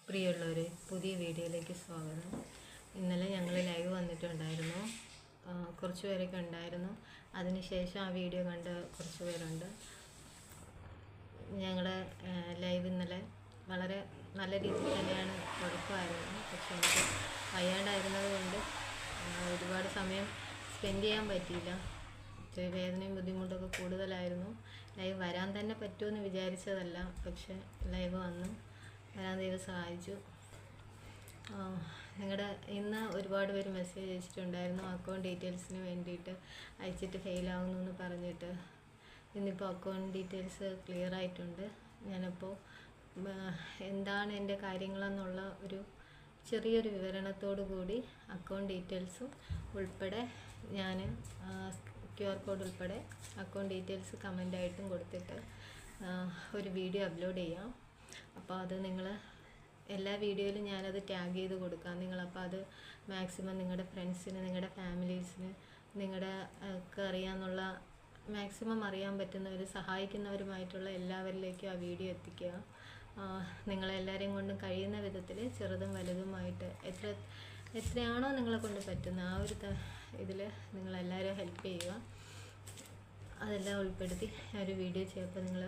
പ്രിയമുള്ളവരെ, പുതിയ വീഡിയോയിലേക്ക് സ്വാഗതം. ഇന്നലെ ഞങ്ങൾ ലൈവ് വന്നിട്ടുണ്ടായിരുന്നു. കുറച്ച് പേരൊക്കെ ഉണ്ടായിരുന്നു. അതിനുശേഷം ആ വീഡിയോ കണ്ട് കുറച്ച് പേരുണ്ട്. ഞങ്ങളുടെ ലൈവ് ഇന്നലെ വളരെ നല്ല രീതിയിൽ തന്നെയാണ് തുടക്കമായിരുന്നു. പക്ഷെ എനിക്ക് വയ്യാണ്ടായിരുന്നത് കൊണ്ട് ഒരുപാട് സമയം സ്പെൻഡ് ചെയ്യാൻ പറ്റിയില്ല. ഇത്തിരി വേദനയും ബുദ്ധിമുട്ടൊക്കെ കൂടുതലായിരുന്നു. ലൈവ് വരാൻ തന്നെ പറ്റുമെന്ന് വിചാരിച്ചതല്ല, പക്ഷെ ലൈവ് വന്നു. വരാൻ ദൈവം സഹായിച്ചു. നിങ്ങളുടെ ഇന്ന് ഒരുപാട് പേര് മെസ്സേജ് അയച്ചിട്ടുണ്ടായിരുന്നു അക്കൗണ്ട് ഡീറ്റെയിൽസിന് വേണ്ടിയിട്ട്, അയച്ചിട്ട് ഫെയിലാവുന്നു എന്ന് പറഞ്ഞിട്ട്. ഇന്നിപ്പോൾ അക്കൗണ്ട് ഡീറ്റെയിൽസ് ക്ലിയർ ആയിട്ടുണ്ട്. ഞാനിപ്പോൾ എന്താണ് എൻ്റെ കാര്യങ്ങളെന്നുള്ള ഒരു ചെറിയൊരു വിവരണത്തോടു കൂടി അക്കൗണ്ട് ഡീറ്റെയിൽസും ഉൾപ്പെടെ ഞാൻ QR കോഡ് ഉൾപ്പെടെ അക്കൗണ്ട് ഡീറ്റെയിൽസ് കമൻ്റായിട്ടും കൊടുത്തിട്ട് ഒരു വീഡിയോ അപ്ലോഡ് ചെയ്യാം. അപ്പോൾ അത് നിങ്ങൾ എല്ലാ വീഡിയോയിലും ഞാനത് ടാഗ് ചെയ്ത് കൊടുക്കാം. നിങ്ങളപ്പോൾ അത് മാക്സിമം നിങ്ങളുടെ ഫ്രണ്ട്സിന്, നിങ്ങളുടെ ഫാമിലീസിന്, നിങ്ങളുടെ ഒക്കെ അറിയാമെന്നുള്ള മാക്സിമം അറിയാൻ പറ്റുന്നവർ, സഹായിക്കുന്നവരുമായിട്ടുള്ള എല്ലാവരിലേക്കും ആ വീഡിയോ എത്തിക്കുക. നിങ്ങളെല്ലാവരെയും കൊണ്ടും കഴിയുന്ന വിധത്തിൽ ചെറുതും വലുതുമായിട്ട് എത്രയാണോ നിങ്ങളെ കൊണ്ട് പറ്റുന്ന ആ ഒരു ഇതിൽ നിങ്ങളെല്ലാവരും ഹെൽപ്പ് ചെയ്യുക. അതെല്ലാം ഉൾപ്പെടുത്തി ഒരു വീഡിയോ ചെയ്യുമ്പോൾ നിങ്ങൾ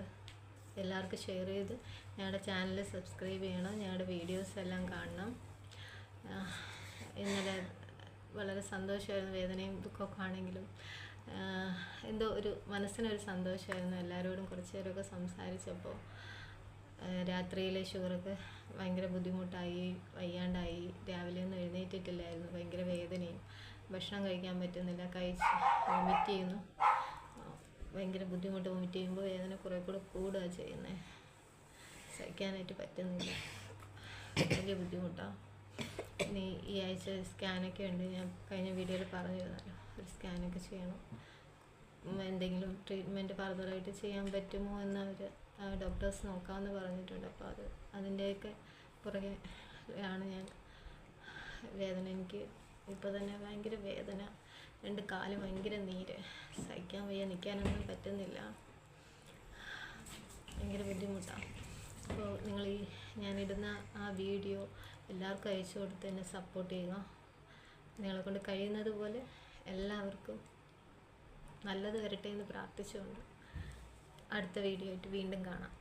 എല്ലാവർക്കും ഷെയർ ചെയ്ത് ഞങ്ങളുടെ ചാനൽ സബ്സ്ക്രൈബ് ചെയ്യണം. ഞങ്ങളുടെ വീഡിയോസ് എല്ലാം കാണണം. ഇന്നലെ വളരെ സന്തോഷമായിരുന്നു. വേദനയും ദുഃഖമൊക്കെ ആണെങ്കിലും എന്തോ ഒരു മനസ്സിനൊരു സന്തോഷമായിരുന്നു. എല്ലാവരോടും കുറച്ച് നേരമൊക്കെ സംസാരിച്ചപ്പോൾ രാത്രിയിലെ ഷുഗറൊക്കെ ഭയങ്കര ബുദ്ധിമുട്ടായി, വയ്യാണ്ടായി. രാവിലെ ഒന്നും എഴുന്നേറ്റിട്ടില്ലായിരുന്നു. ഭയങ്കര വേദനയും, ഭക്ഷണം കഴിക്കാൻ പറ്റുന്നില്ല, വൊമിറ്റ് ചെയ്യുന്നു. ഭയങ്കര ബുദ്ധിമുട്ട്. വൊമിറ്റ് ചെയ്യുമ്പോൾ വേദന കുറേ കൂടെ കൂടുക ചെയ്യുന്നത്. സഹിക്കാനായിട്ട് പറ്റുന്നില്ല. വലിയ ബുദ്ധിമുട്ടാണ്. ഇനി ഈ ആഴ്ച സ്കാനൊക്കെ ഉണ്ട്. ഞാൻ കഴിഞ്ഞ വീഡിയോയിൽ പറഞ്ഞിരുന്നല്ലോ, ഒരു സ്കാനൊക്കെ ചെയ്യണം. എന്തെങ്കിലും ട്രീറ്റ്മെൻറ്റ് ഫർദറായിട്ട് ചെയ്യാൻ പറ്റുമോ എന്ന് അവർ ഡോക്ടേഴ്സ് നോക്കാമെന്ന് പറഞ്ഞിട്ടുണ്ട്. അപ്പോൾ അതിൻ്റെയൊക്കെ പുറകെ ആണ് ഞാൻ. വേദന എനിക്ക് ഇപ്പോൾ തന്നെ ഭയങ്കര വേദന, രണ്ട് കാലും ഭയങ്കര നീര്, സഹിക്കാൻ വയ്യ, നിൽക്കാനൊന്നും പറ്റുന്നില്ല. ഭയങ്കര ബുദ്ധിമുട്ടാണ്. അപ്പോൾ നിങ്ങൾ ഞാനിടുന്ന ആ വീഡിയോ എല്ലാവർക്കും അയച്ചു കൊടുത്ത് എന്നെ സപ്പോർട്ട് ചെയ്യുക. നിങ്ങളെ കൊണ്ട് കഴിയുന്നത് പോലെ എല്ലാവർക്കും നല്ലത് വരട്ടെ എന്ന് പ്രാർത്ഥിച്ചുകൊണ്ട് അടുത്ത വീഡിയോ ആയിട്ട് വീണ്ടും കാണാം.